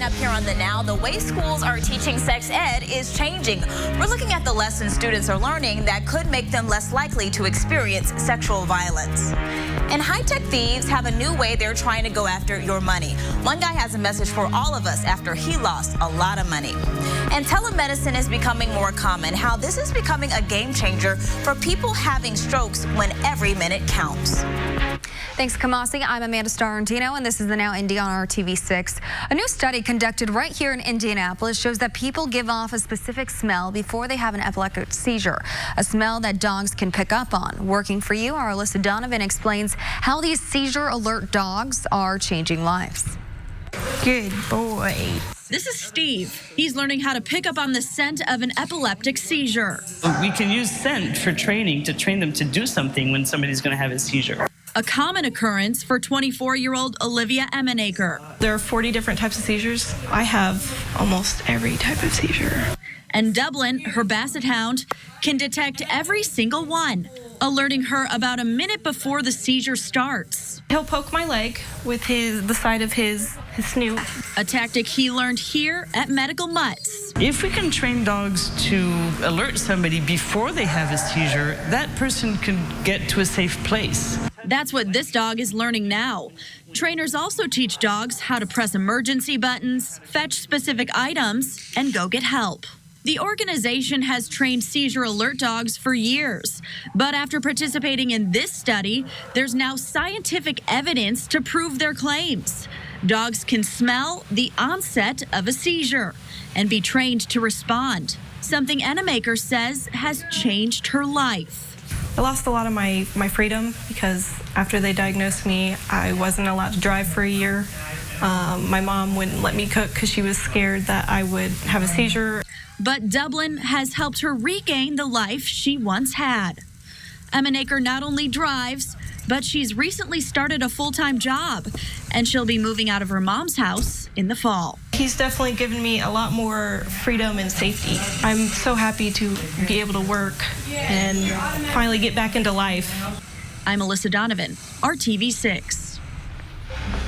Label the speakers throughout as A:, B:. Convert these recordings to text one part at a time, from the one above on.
A: up here on The Now, the way schools are teaching sex ed is changing. We're looking at the lessons students are learning that could make them less likely to experience sexual violence. And high-tech thieves have a new way they're trying to go after your money. One guy has a message for all of us after he lost a lot of money. And telemedicine is becoming more common. How this is becoming a game changer for people having strokes when every minute counts.
B: Thanks, Kamasi. I'm Amanda Starantino, and this is the Now Indy on RTV6. A new study conducted right here in Indianapolis shows that people give off a specific smell before they have an epileptic seizure, a smell that dogs can pick up on. Working for you, our Alyssa Donovan explains how these seizure alert dogs are changing lives.
C: Good boy.
D: This is Steve. He's learning how to pick up on the scent of an epileptic seizure.
E: We can use scent for training to train them to do something when somebody's going to have a seizure.
D: A common occurrence for 24-year-old Olivia Emenaker.
C: There are 40 different types of seizures. I have almost every type of seizure.
D: And Dublin, her basset hound, can detect every single one, alerting her about a minute before the seizure starts.
C: He'll poke my leg with the side of his snoot.
D: A tactic he learned here at Medical Mutts.
E: If we can train dogs to alert somebody before they have a seizure, that person can get to a safe place.
D: That's what this dog is learning now. Trainers also teach dogs how to press emergency buttons, fetch specific items, and go get help. The organization has trained seizure alert dogs for years, but after participating in this study, there's now scientific evidence to prove their claims. Dogs can smell the onset of a seizure and be trained to respond, something Enemaker says has changed her life.
C: I lost a lot of my freedom because after they diagnosed me, I wasn't allowed to drive for a year. My mom wouldn't let me cook because she was scared that I would have a seizure.
D: But Dublin has helped her regain the life she once had. Emenaker not only drives, but she's recently started a full-time job, and she'll be moving out of her mom's house in the fall.
C: He's definitely given me a lot more freedom and safety. I'm so happy to be able to work and finally get back into life.
D: I'm Alyssa Donovan, RTV6.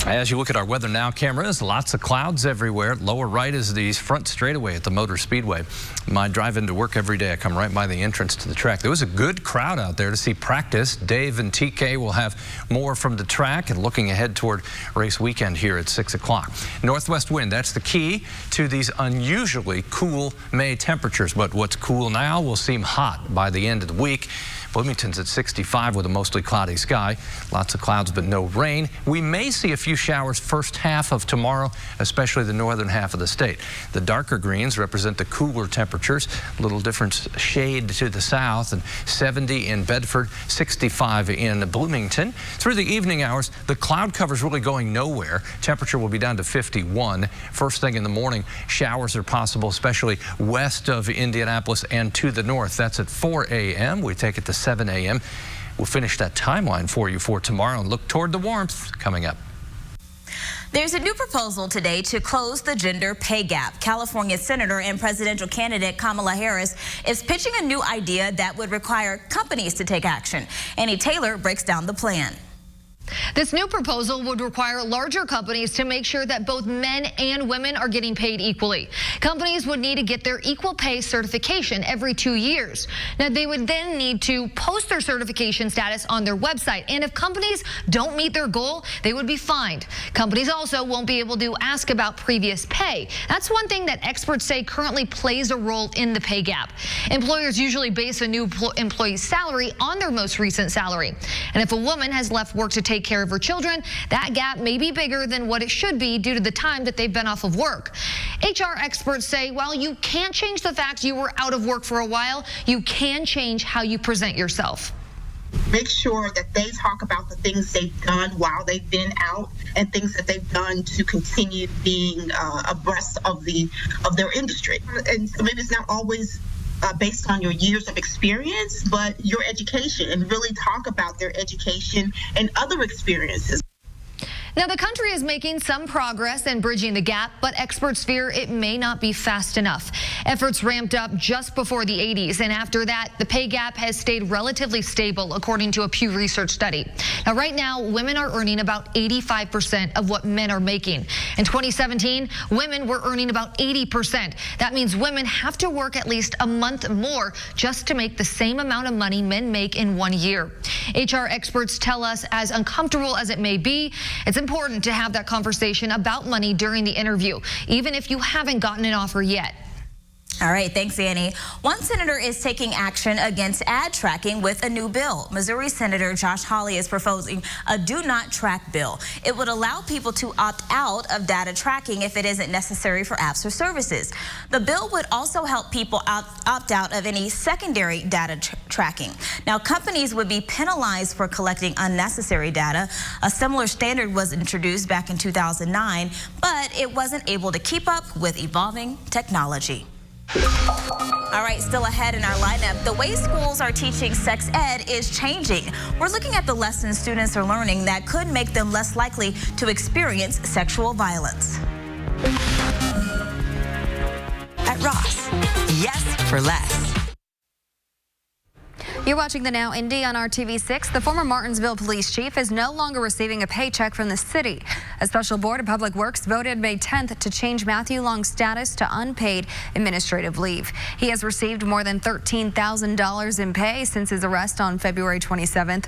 F: As you look at our Weather Now cameras, lots of clouds everywhere. Lower right is the front straightaway at the Motor Speedway. My drive into work every day, I come right by the entrance to the track. There was a good crowd out there to see practice. Dave and TK will have more from the track and looking ahead toward race weekend here at 6 o'clock. Northwest wind, that's the key to these unusually cool May temperatures. But what's cool now will seem hot by the end of the week. Bloomington's at 65 with a mostly cloudy sky. Lots of clouds, but no rain. We may see a few showers first half of tomorrow, especially the northern half of the state. The darker greens represent the cooler temperatures. A little different shade to the south, and 70 in Bedford, 65 in Bloomington. Through the evening hours, the cloud cover's really going nowhere. Temperature will be down to 51. First thing in the morning, showers are possible, especially west of Indianapolis and to the north. That's at 4 a.m. We take it to 7 a.m. We'll finish that timeline for you for tomorrow and look toward the warmth coming up.
A: There's a new proposal today to close the gender pay gap. California Senator and presidential candidate Kamala Harris is pitching a new idea that would require companies to take action. Annie Taylor breaks down the plan.
B: This new proposal would require larger companies to make sure that both men and women are getting paid equally. Companies would need to get their equal pay certification every 2 years. Now, they would then need to post their certification status on their website. And if companies don't meet their goal, they would be fined. Companies also won't be able to ask about previous pay. That's one thing that experts say currently plays a role in the pay gap. Employers usually base a new employee's salary on their most recent salary. And if a woman has left work to take care of her children, that gap may be bigger than what it should be due to the time that they've been off of work. HR experts say, while you can't change the fact you were out of work for a while, you can change how you present yourself.
G: Make sure that they talk about the things they've done while they've been out and things that they've done to continue being abreast of their industry. And so maybe it's not always based on your years of experience, but your education, and really talk about their education and other experiences.
B: Now, the country is making some progress in bridging the gap, but experts fear it may not be fast enough. Efforts ramped up just before the 80s, and after that, the pay gap has stayed relatively stable, according to a Pew Research study. Now, right now, women are earning about 85% of what men are making. In 2017, women were earning about 80%. That means women have to work at least a month more just to make the same amount of money men make in 1 year. HR experts tell us, as uncomfortable as it may be, it's important to have that conversation about money during the interview, even if you haven't gotten an offer yet.
A: All right, thanks, Annie. One senator is taking action against ad tracking with a new bill. Missouri Senator Josh Hawley is proposing a do not track bill. It would allow people to opt out of data tracking if it isn't necessary for apps or services. The bill would also help people opt out of any secondary data tracking. Now, companies would be penalized for collecting unnecessary data. A similar standard was introduced back in 2009, but it wasn't able to keep up with evolving technology. All right, still ahead in our lineup, the way schools are teaching sex ed is changing. We're looking at the lessons students are learning that could make them less likely to experience sexual violence.
H: At Ross, yes for less.
I: You're watching The Now Indy on RTV6. The former Martinsville police chief is no longer receiving a paycheck from the city. A special board of public works voted May 10th to change Matthew Long's status to unpaid administrative leave. He has received more than $13,000 in pay since his arrest on February 27th.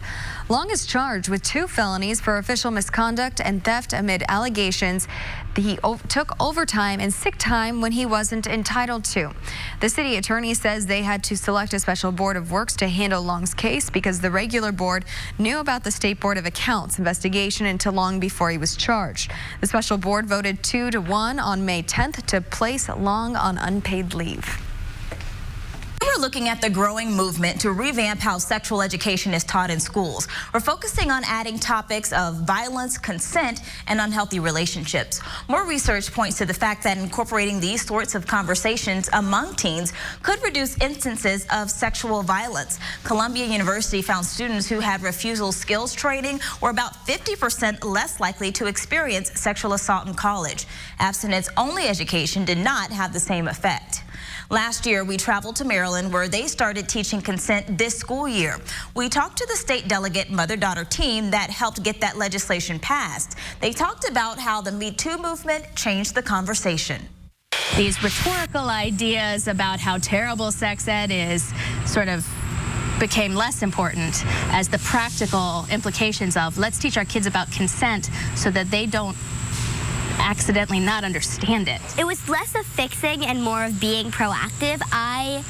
I: Long is charged with 2 felonies for official misconduct and theft amid allegations that he took overtime and sick time when he wasn't entitled to. The city attorney says they had to select a special board of works to handle Long's case because the regular board knew about the State Board of Accounts investigation into Long before he was charged. The special board voted 2-1 on May 10th to place Long on unpaid leave.
A: We're looking at the growing movement to revamp how sexual education is taught in schools. We're focusing on adding topics of violence, consent, and unhealthy relationships. More research points to the fact that incorporating these sorts of conversations among teens could reduce instances of sexual violence. Columbia University found students who had refusal skills training were about 50% less likely to experience sexual assault in college. Abstinence-only education did not have the same effect. Last year, we traveled to Maryland, where they started teaching consent this school year. We talked to the state delegate mother-daughter team that helped get that legislation passed. They talked about how the Me Too movement changed the conversation.
J: These rhetorical ideas about how terrible sex ed is sort of became less important as the practical implications of let's teach our kids about consent so that they don't accidentally not understand it.
K: It was less of fixing and more of being proactive. I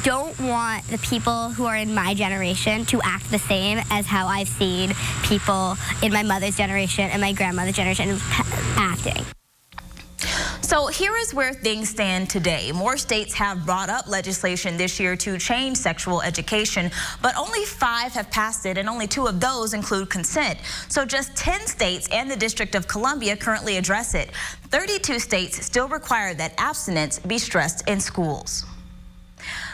K: don't want the people who are in my generation to act the same as how I've seen people in my mother's generation and my grandmother's generation acting.
A: So here is where things stand today. More states have brought up legislation this year to change sexual education, but only 5 have passed it, and only 2 of those include consent. So just 10 states and the District of Columbia currently address it. 32 states still require that abstinence be stressed in schools.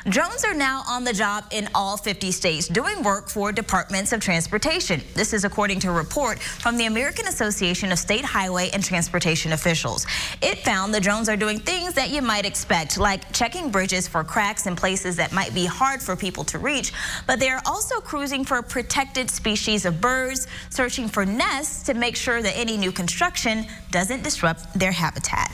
A: Drones are now on the job in all 50 states doing work for departments of transportation. This is according to a report from the American Association of State Highway and Transportation Officials. It found the drones are doing things that you might expect, like checking bridges for cracks in places that might be hard for people to reach, but they are also cruising for protected species of birds, searching for nests to make sure that any new construction doesn't disrupt their habitat.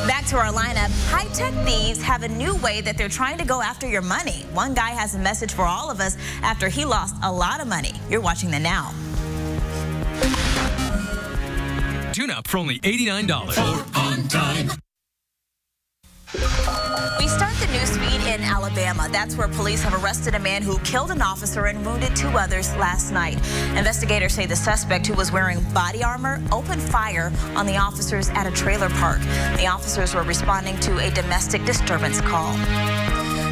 A: Back to our lineup, high-tech thieves have a new way that they're trying to go after your money. One guy has a message for all of us after he lost a lot of money. You're watching The Now.
L: Tune up for only $89. For on time.
A: We start the news feed in Alabama. That's where police have arrested a man who killed an officer and wounded 2 others last night. Investigators say the suspect, who was wearing body armor, opened fire on the officers at a trailer park. The officers were responding to a domestic disturbance call.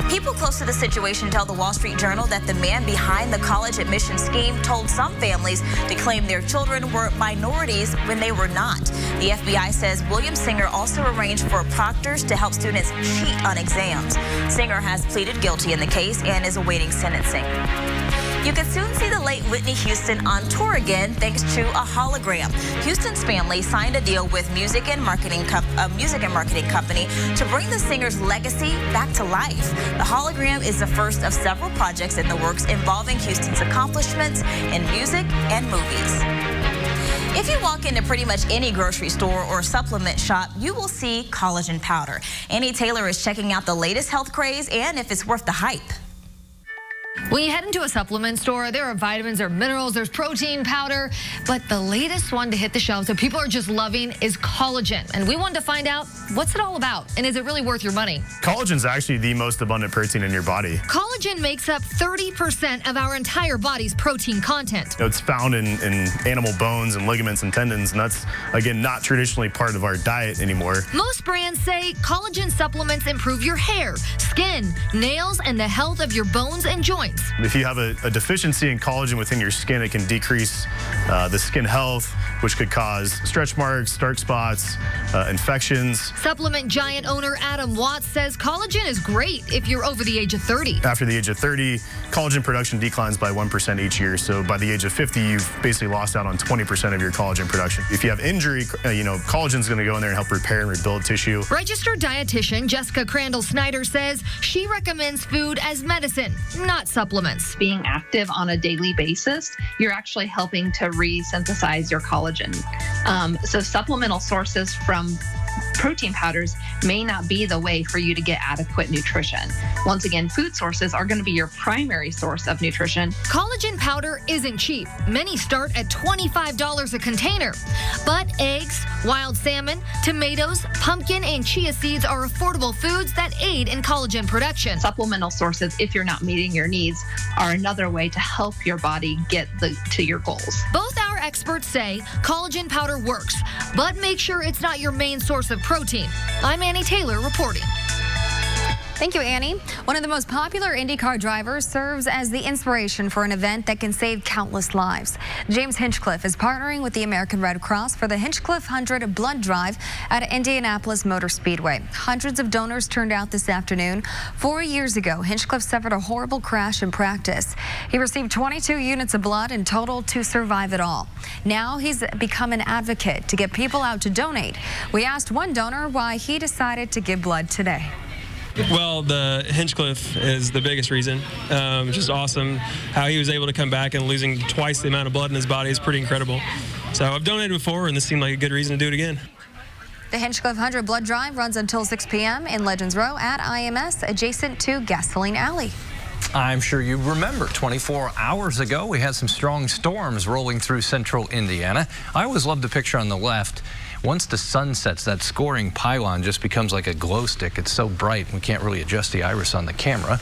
A: People close to the situation tell the Wall Street Journal that the man behind the college admission scheme told some families to claim their children were minorities when they were not. The FBI says William Singer also arranged for proctors to help students cheat on exams. Singer has pleaded guilty in the case and is awaiting sentencing. You could soon see the late Whitney Houston on tour again thanks to a hologram. Houston's family signed a deal with a music and marketing company to bring the singer's legacy back to life. The hologram is the first of several projects in the works involving Houston's accomplishments in music and movies. If you walk into pretty much any grocery store or supplement shop, you will see collagen powder. Annie Taylor is checking out the latest health craze and if it's worth the hype.
B: When you head into a supplement store, there are vitamins or minerals, there's protein powder, but the latest one to hit the shelves that people are just loving is collagen. And we wanted to find out, what's it all about? And is it really worth your money?
M: Collagen is actually the most abundant protein in your body.
B: Collagen makes up 30% of our entire body's protein content.
M: It's found in animal bones and ligaments and tendons, and that's, again, not traditionally part of our diet anymore.
B: Most brands say collagen supplements improve your hair, skin, nails, and the health of your bones and joints.
M: If you have a deficiency in collagen within your skin, it can decrease the skin health, which could cause stretch marks, dark spots, infections.
B: Supplement giant owner Adam Watts says collagen is great if you're over the age of 30.
M: After the age of 30, collagen production declines by 1% each year. So by the age of 50, you've basically lost out on 20% of your collagen production. If you have injury, collagen's going to go in there and help repair and rebuild tissue.
B: Registered dietitian Jessica Crandall Snyder says she recommends food as medicine, not supplements.
N: Being active on a daily basis, you're actually helping to resynthesize your collagen. So supplemental sources from protein powders may not be the way for you to get adequate nutrition. Once again, food sources are going to be your primary source of nutrition.
B: Collagen powder isn't cheap. Many start at $25 a container. But eggs, wild salmon, tomatoes, pumpkin, and chia seeds are affordable foods that aid in collagen production.
N: Supplemental sources, if you're not meeting your needs, are another way to help your body get to your goals.
B: Both our experts say collagen powder works, but make sure it's not your main source of protein. I'm Annie Taylor reporting.
I: Thank you, Annie. One of the most popular IndyCar drivers serves as the inspiration for an event that can save countless lives. James Hinchcliffe is partnering with the American Red Cross for the Hinchcliffe 100 Blood Drive at Indianapolis Motor Speedway. Hundreds of donors turned out this afternoon. 4 years ago, Hinchcliffe suffered a horrible crash in practice. He received 22 units of blood in total to survive it all. Now he's become an advocate to get people out to donate. We asked one donor why he decided to give blood today.
O: Well, the Hinchcliffe is the biggest reason. It's just awesome how he was able to come back, and losing twice the amount of blood in his body is pretty incredible. So I've donated before, and this seemed like a good reason to do it again.
I: The Hinchcliffe 100 Blood Drive runs until 6 p.m. in Legends Row at IMS, adjacent to Gasoline Alley.
F: I'm sure you remember 24 hours ago, we had some strong storms rolling through central Indiana. I always love the picture on the left. Once the sun sets, that scoring pylon just becomes like a glow stick. It's so bright, we can't really adjust the iris on the camera.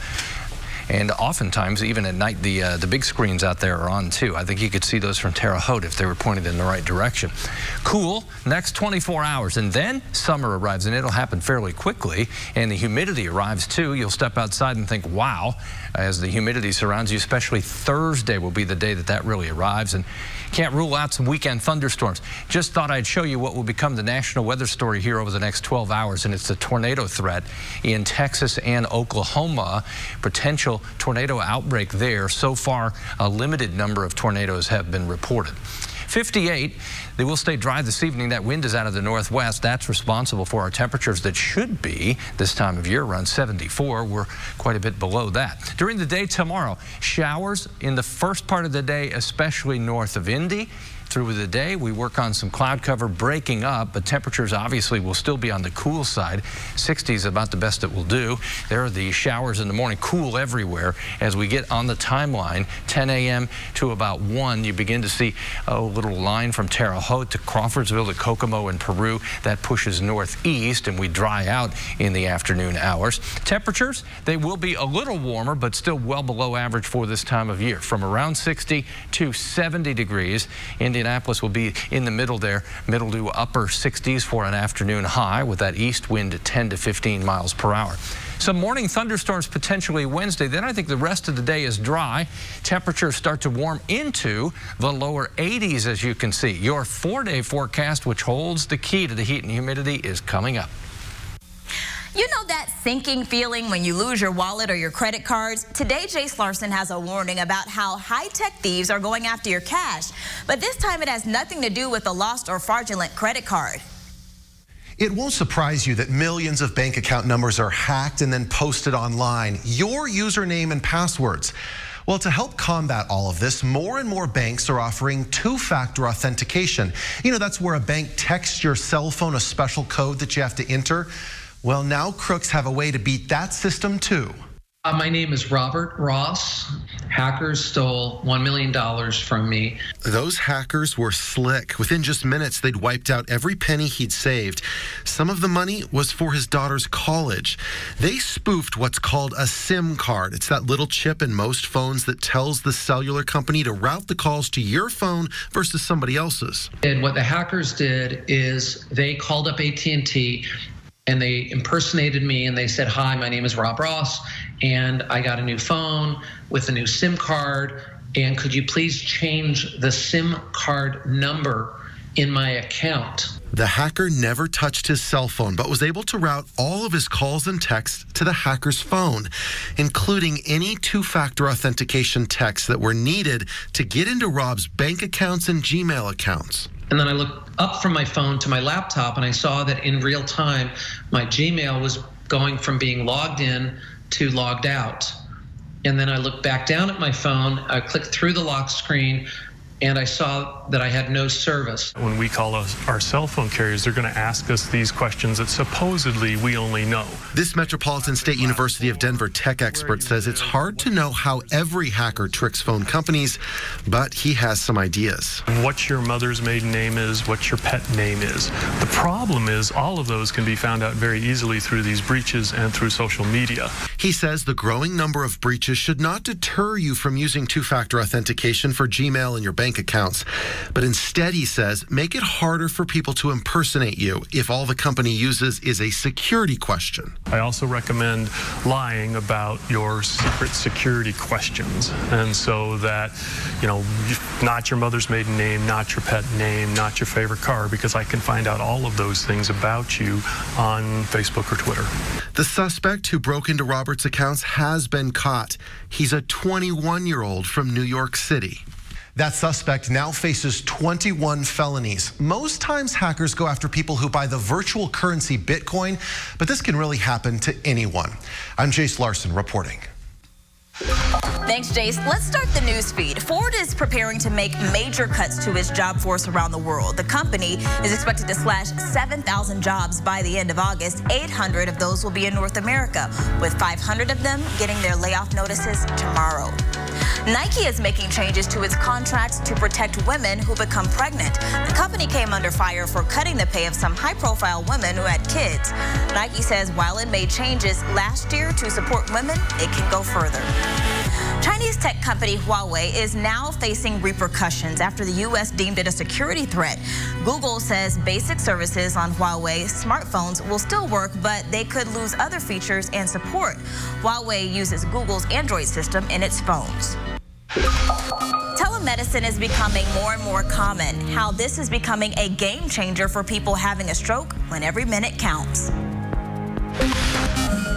F: And oftentimes, even at night, the big screens out there are on too. I think you could see those from Terre Haute if they were pointed in the right direction. Cool, next 24 hours, and then summer arrives, and it'll happen fairly quickly, and the humidity arrives too. You'll step outside and think, wow, as the humidity surrounds you, especially Thursday will be the day that really arrives, and can't rule out some weekend thunderstorms. Just thought I'd show you what will become the national weather story here over the next 12 hours, and it's the tornado threat in Texas and Oklahoma. Potential tornado outbreak there. So far, a limited number of tornadoes have been reported. 58. They will stay dry this evening. That wind is out of the northwest. That's responsible for our temperatures that should be this time of year around 74. We're quite a bit below that. During the day tomorrow, showers in the first part of the day, especially north of Indy. Through the day, we work on some cloud cover breaking up, but temperatures obviously will still be on the cool side. 60 is about the best it will do. There are the showers in the morning, cool everywhere. As we get on the timeline, 10 a.m. to about 1, you begin to see a little line from Terre Haute to Crawfordsville to Kokomo in Peru. That pushes northeast, and we dry out in the afternoon hours. Temperatures, they will be a little warmer, but still well below average for this time of year. From around 60 to 70 degrees. Indianapolis will be in the middle there, middle to upper 60s for an afternoon high with that east wind at 10 to 15 miles per hour. Some morning thunderstorms potentially Wednesday. Then I think the rest of the day is dry. Temperatures start to warm into the lower 80s, as you can see. Your 4-day forecast, which holds the key to the heat and humidity, is coming up.
A: You know that sinking feeling when you lose your wallet or your credit cards? Today, Jace Larson has a warning about how high-tech thieves are going after your cash. But this time it has nothing to do with a lost or fraudulent credit card.
P: It won't surprise you that millions of bank account numbers are hacked and then posted online. Your username and passwords. Well, to help combat all of this, more and more banks are offering two-factor authentication. You know, that's where a bank texts your cell phone a special code that you have to enter. Well, now crooks have a way to beat that system too.
Q: My name is Robert Ross. Hackers stole $1 million from me.
P: Those hackers were slick. Within just minutes, they'd wiped out every penny he'd saved. Some of the money was for his daughter's college. They spoofed what's called a SIM card. It's that little chip in most phones that tells the cellular company to route the calls to your phone versus somebody else's.
Q: And what the hackers did is they called up AT&T and they impersonated me and they said, "Hi, my name is Rob Ross and I got a new phone with a new SIM card, and could you please change the SIM card number in my account?"
P: The hacker never touched his cell phone, but was able to route all of his calls and texts to the hacker's phone, including any two-factor authentication texts that were needed to get into Rob's bank accounts and Gmail accounts.
Q: And then I looked up from my phone to my laptop and I saw that in real time, my Gmail was going from being logged in to logged out. And then I looked back down at my phone, I clicked through the lock screen, and I saw that I had no service.
R: When we call our cell phone carriers, they're going to ask us these questions that supposedly we only know.
P: This Metropolitan State University of Denver tech expert says it's hard to know how every hacker tricks phone companies, but he has some ideas.
R: What your mother's maiden name is, what your pet name is. The problem is all of those can be found out very easily through these breaches and through social media.
P: He says the growing number of breaches should not deter you from using two-factor authentication for Gmail and your bank accounts. But instead, he says, make it harder for people to impersonate you if all the company uses is a security question.
R: I also recommend lying about your secret security questions. And so that, you know, not your mother's maiden name, not your pet name, not your favorite car, because I can find out all of those things about you on Facebook or Twitter.
P: The suspect who broke into Robert's accounts has been caught. He's a 21-year-old from New York City. That suspect now faces 21 felonies. Most times hackers go after people who buy the virtual currency Bitcoin, but this can really happen to anyone. I'm Jace Larson reporting.
A: Thanks, Jace. Let's start the news feed. Ford is preparing to make major cuts to its job force around the world. The company is expected to slash 7,000 jobs by the end of August. 800 of those will be in North America, with 500 of them getting their layoff notices tomorrow. Nike is making changes to its contracts to protect women who become pregnant. The company came under fire for cutting the pay of some high-profile women who had kids. Nike says while it made changes last year to support women, it can go further. Chinese tech company Huawei is now facing repercussions after the U.S. deemed it a security threat. Google says basic services on Huawei smartphones will still work, but they could lose other features and support. Huawei uses Google's Android system in its phones. Telemedicine is becoming more and more common. How this is becoming a game changer for people having a stroke when every minute counts.